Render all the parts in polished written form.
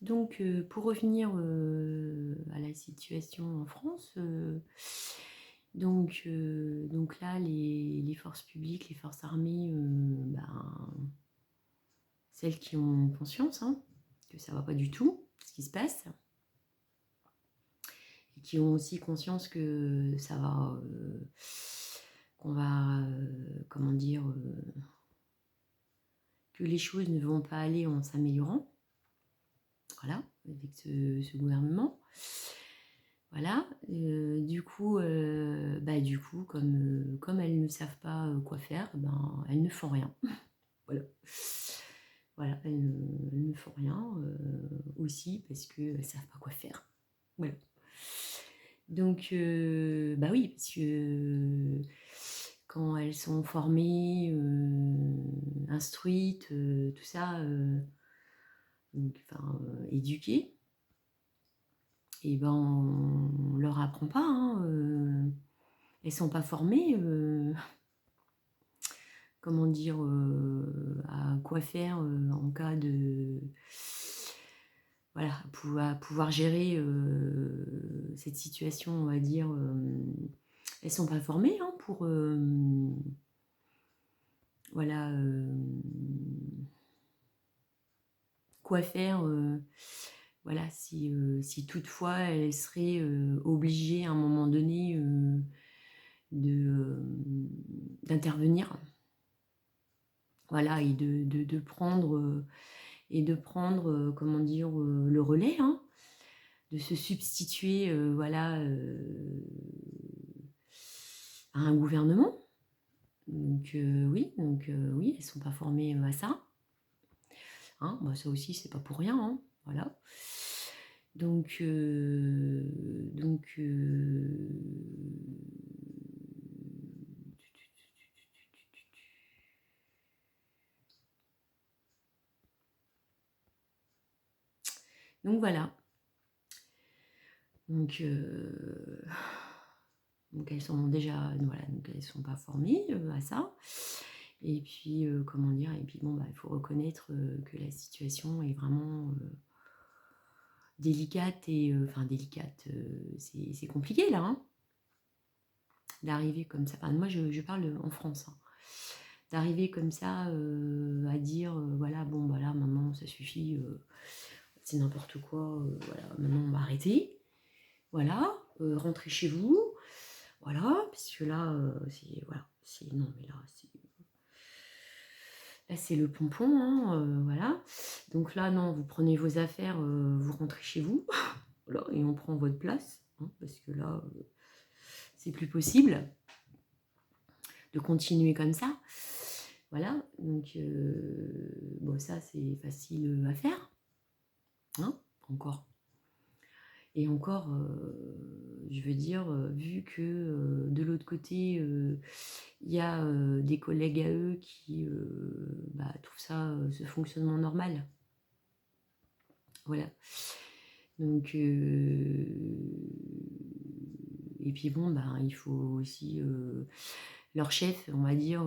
Donc, pour revenir à la situation en France, donc là, les forces publiques, les forces armées, celles qui ont conscience que ça ne va pas du tout, ce qui se passe, et qui ont aussi conscience que ça va, qu'on va, comment dire, que les choses ne vont pas aller en s'améliorant, voilà, avec ce gouvernement. Voilà, du coup, comme elles ne savent pas quoi faire, elles ne font rien. Voilà. Voilà, elles ne font rien aussi parce qu'elles ne savent pas quoi faire. Voilà. Donc, oui, parce que quand elles sont formées, instruites, tout ça, éduquées, et on leur apprend pas. Elles sont pas formées, comment dire, à quoi faire en cas de, voilà, à pouvoir gérer cette situation, on va dire. Elles sont pas formées pour, voilà, quoi faire. Voilà, si toutefois elles seraient obligées à un moment donné d'intervenir, voilà, et de prendre comment dire, le relais, de se substituer, voilà, à un gouvernement. Donc oui, elles sont pas formées à ça. Ça aussi, c'est pas pour rien, voilà. Donc voilà. Donc elles sont déjà, voilà, donc elles sont pas formées à ça. Et puis comment dire, et puis il faut reconnaître que la situation est vraiment délicate et délicate, c'est compliqué là, d'arriver comme ça. Enfin, moi je parle en France, d'arriver comme ça à dire voilà, là maintenant ça suffit, c'est n'importe quoi, voilà, maintenant on va arrêter, voilà, rentrez chez vous, voilà, parce que là c'est, voilà, c'est, non mais là c'est le pompon, voilà. Donc là non, vous prenez vos affaires, vous rentrez chez vous, voilà, et on prend votre place, parce que là c'est plus possible de continuer comme ça. Voilà, donc ça c'est facile à faire, encore. Et encore, je veux dire, vu que de l'autre côté, il y a des collègues à eux qui trouvent ça, ce fonctionnement normal. Voilà. Donc, et puis il faut aussi leur chef, on va dire,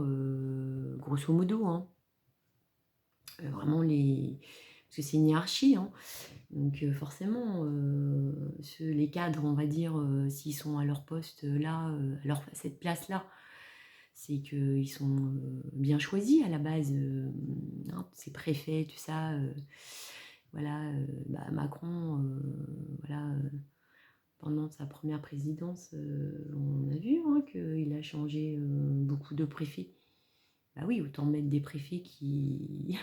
grosso modo, vraiment parce que c'est une hiérarchie, donc forcément, les cadres, on va dire, s'ils sont à leur poste là, à cette place-là, c'est qu'ils sont bien choisis à la base, ces préfets, tout ça. Voilà, Macron, voilà, pendant sa première présidence, on a vu qu'il a changé beaucoup de préfets. Bah oui, autant mettre des préfets qui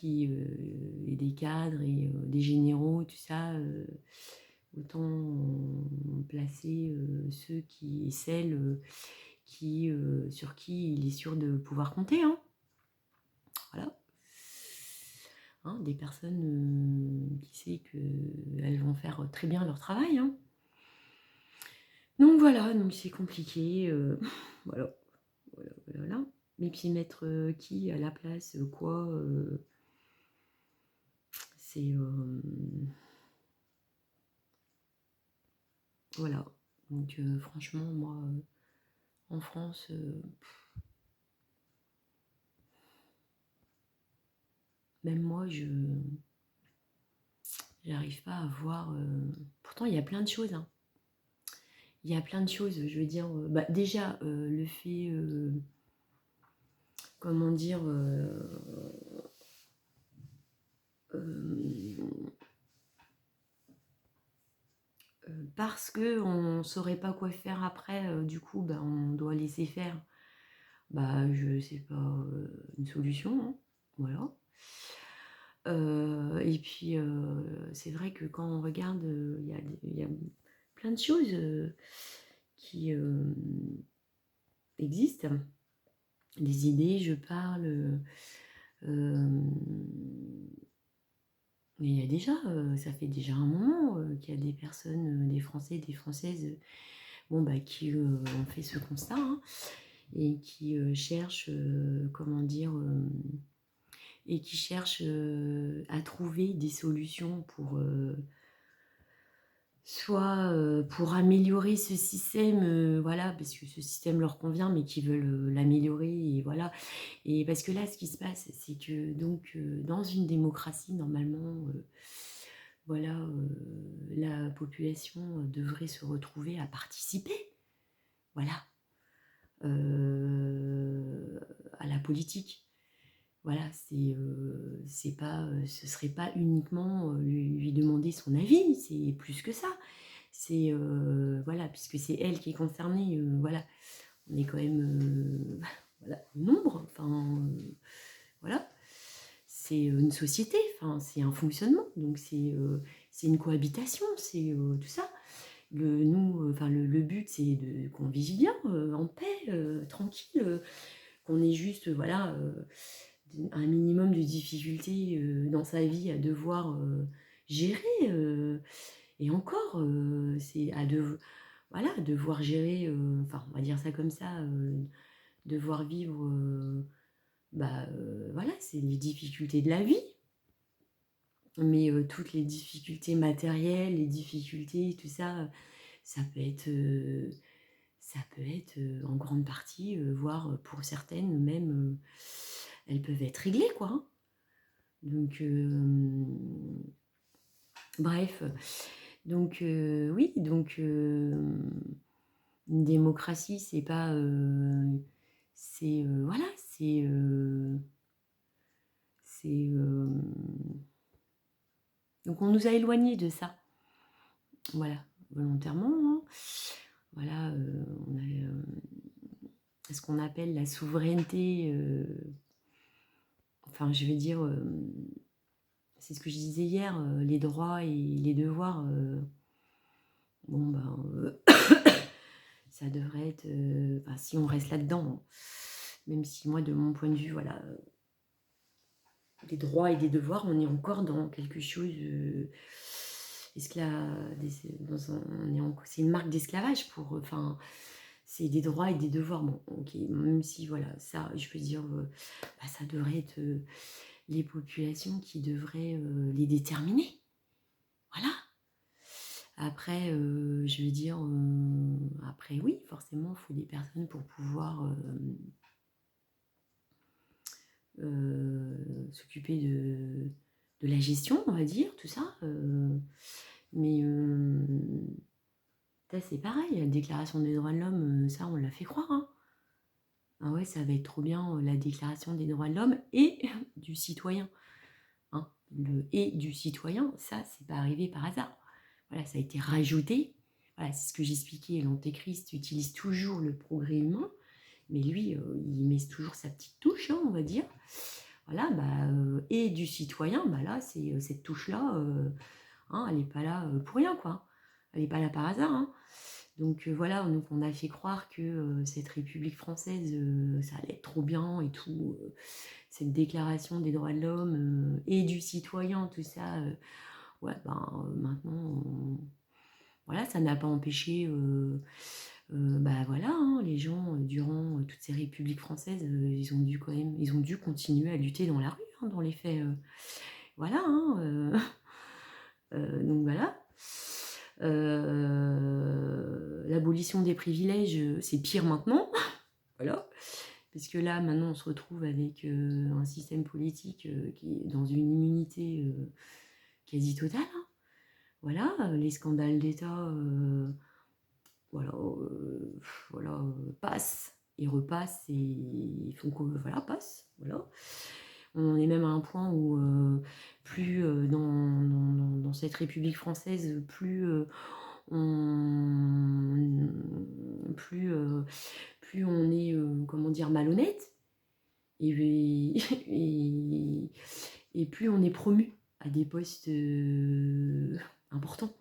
et des cadres et des généraux, tout ça, autant placer ceux qui et celles sur qui il est sûr de pouvoir compter, voilà. Des personnes qui sait qu'elles vont faire très bien leur travail, Donc voilà, donc c'est compliqué, voilà. Mais puis mettre qui à la place, quoi, c'est voilà. Donc franchement, moi, en France, même moi, J'arrive pas à voir... Pourtant, il y a plein de choses, hein. Il y a plein de choses, je veux dire... bah, déjà, le fait... comment dire... parce qu'on ne saurait pas quoi faire après, du coup, bah, on doit laisser faire. Bah, c'est pas une solution, hein. Voilà. Et puis, c'est vrai que quand on regarde, il y a plein de choses qui existent. Des idées, je parle. Mais il y a déjà, ça fait déjà un moment qu'il y a des personnes, des Français, des Françaises, bon, bah, qui ont fait ce constat, hein, et qui cherchent, comment dire, et qui cherchent à trouver des solutions pour soit pour améliorer ce système, voilà, parce que ce système leur convient, mais qui veulent l'améliorer, et voilà. Et parce que là, ce qui se passe, c'est que donc dans une démocratie, normalement, voilà, la population devrait se retrouver à participer, voilà, à la politique. Voilà, c'est pas, ce serait pas uniquement lui demander son avis, c'est plus que ça. C'est voilà, puisque c'est elle qui est concernée, voilà, on est quand même voilà, nombre, enfin voilà, c'est une société, enfin c'est un fonctionnement, donc c'est une cohabitation, c'est tout ça. Le but c'est qu'on vive bien, en paix, tranquille, qu'on ait juste voilà un minimum de difficultés dans sa vie à devoir gérer. Et encore, c'est voilà, devoir gérer, enfin, on va dire ça comme ça, devoir vivre, bah, voilà, c'est les difficultés de la vie. Mais toutes les difficultés matérielles, les difficultés, tout ça, ça peut être, en grande partie, voire pour certaines même, elles peuvent être réglées, quoi, hein. Donc, bref, donc oui, donc une démocratie, c'est pas, voilà, c'est donc on nous a éloignés de ça, voilà, volontairement, hein. Voilà, on a ce qu'on appelle la souveraineté, enfin, je vais dire, c'est ce que je disais hier, les droits et les devoirs, bon, ben, ça devrait être, enfin, si on reste là-dedans, même si moi, de mon point de vue, voilà, des droits et des devoirs, on est encore dans quelque chose c'est une marque d'esclavage pour, enfin, c'est des droits et des devoirs. Bon, ok, même si voilà, ça, je peux dire, bah, ça devrait être les populations qui devraient les déterminer. Voilà. Après, je veux dire, après oui, forcément, il faut des personnes pour pouvoir s'occuper de la gestion, on va dire, tout ça. Mais ça, c'est pareil, la déclaration des droits de l'homme, ça, on l'a fait croire, hein. Ah ouais, ça va être trop bien, la déclaration des droits de l'homme et du citoyen, hein. Le et du citoyen, ça, c'est pas arrivé par hasard. Voilà, ça a été rajouté. Voilà, c'est ce que j'expliquais. L'antéchrist utilise toujours le progrès humain, mais lui, il met toujours sa petite touche, hein, on va dire. Voilà, bah, et du citoyen, bah là, c'est cette touche-là, hein, elle n'est pas là pour rien, quoi. Elle n'est pas là par hasard, hein. Donc voilà, donc on a fait croire que cette République française, ça allait être trop bien et tout. Cette déclaration des droits de l'homme et du citoyen, tout ça. Ouais, ben maintenant, voilà, ça n'a pas empêché, bah voilà, hein, les gens durant toutes ces républiques françaises, ils ont dû continuer à lutter dans la rue, hein, dans les faits. Voilà, hein, donc voilà. L'abolition des privilèges, c'est pire maintenant, voilà. Parce que là, maintenant, on se retrouve avec un système politique qui est dans une immunité quasi totale, hein. voilà, les scandales d'État, voilà, passent et repassent et ils font que, voilà, passent, voilà. On en est même à un point où plus dans cette République française, plus on, plus, plus on est, comment dire, malhonnête, et, et, et plus on est promu à des postes importants.